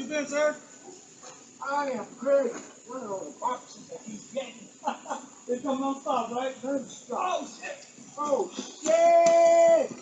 you been, sir? I am great. One of those boxes that he's getting. They come non-stop, right? Non-stop. Oh, shit. Oh, shit.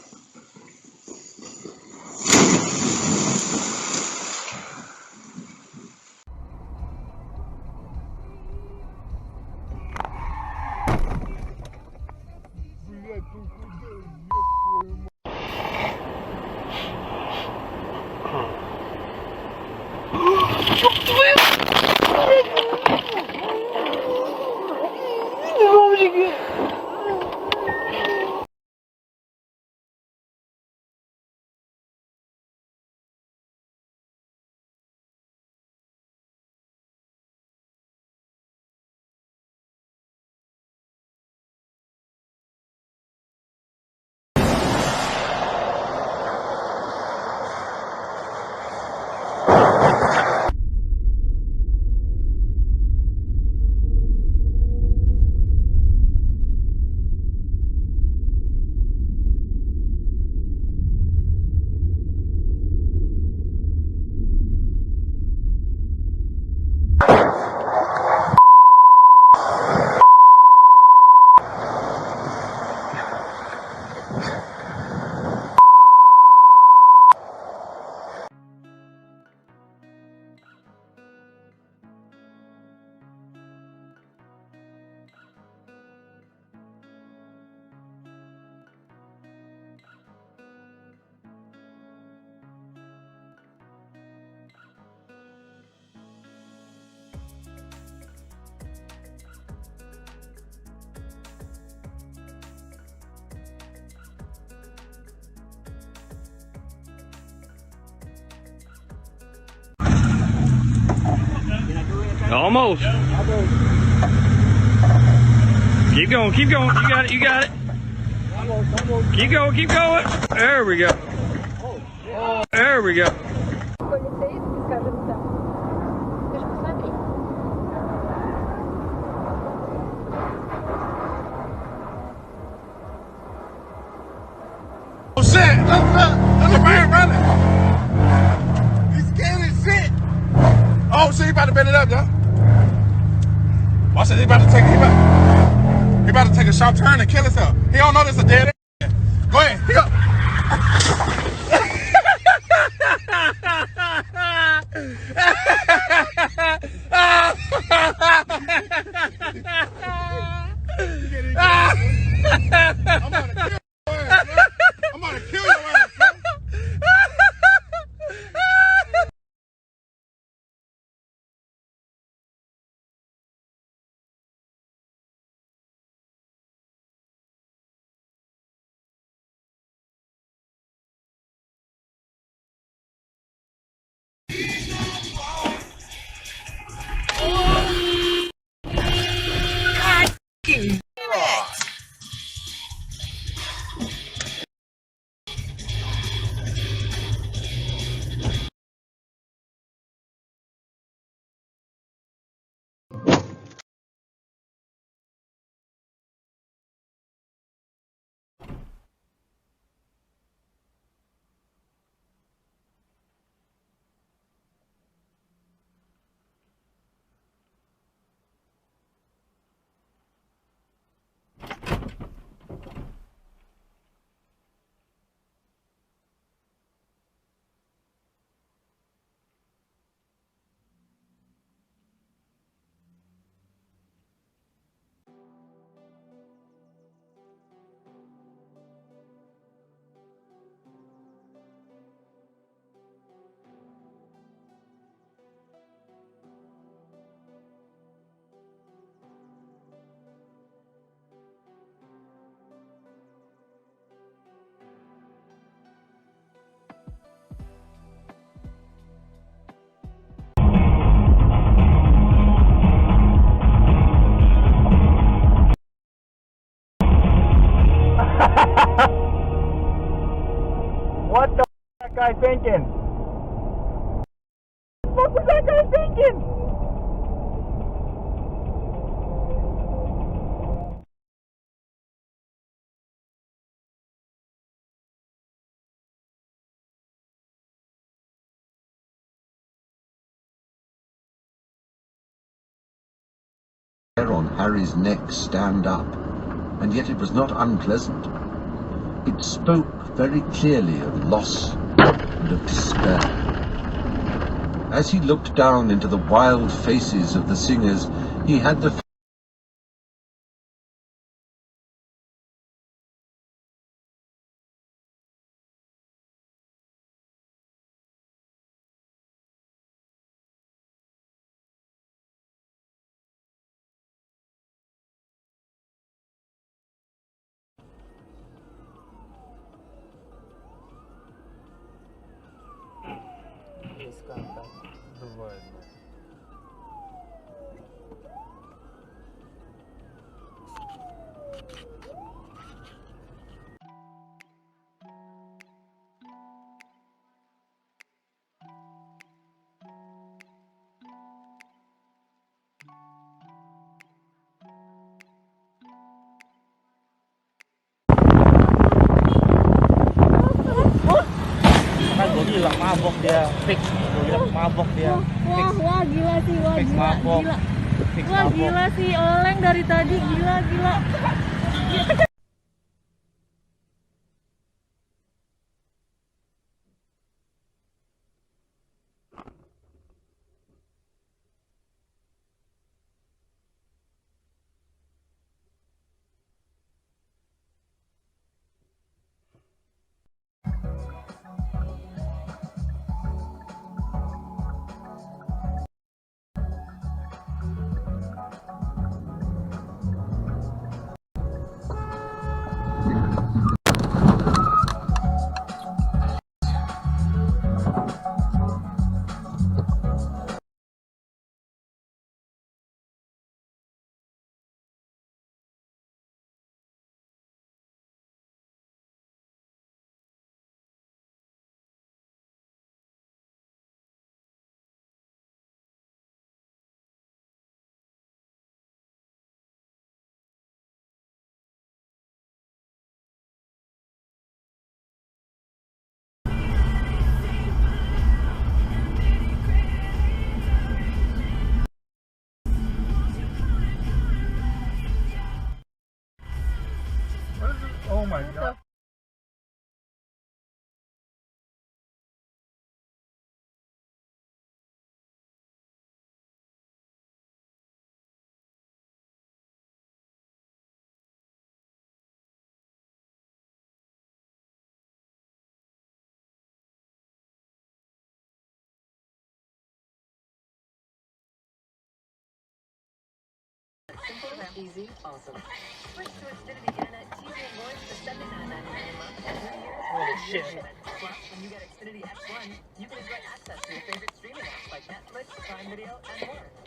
Almost. Keep going, keep going. You got it, you got it. Keep going, keep going. There we go. There we go. Oh shit! Look, the man running. He's scared as shit. Oh shit! He about to bend it up, yo. Watch it. He about to take. He about to take a sharp turn and kill himself. He don't know this is a dead end. Go ahead. He go. I'm gonna kill your ass, bro. I'm gonna kill your ass, bro. What the that guy thinking? What was that guy thinking? hair on Harry's neck stand up, and yet it was not unpleasant. It spoke very clearly of loss and of despair. As he looked down into the wild faces of the singers, he had the Gue bilang mabok dia, fix. Gue bilang mabok dia. Wah gila sih, wah Fix gila, mabok. gila. Fix Wah mabok. gila sih, Oleng dari tadi gila. Oh my god. Simple, easy, awesome. Switch to Xfinity Anna TV and Voice for $79.99 a month and 3 years. Holy shit. Plus, when you get Xfinity X1, you can enjoy access to your favorite streaming apps like Netflix, Prime Video, and more.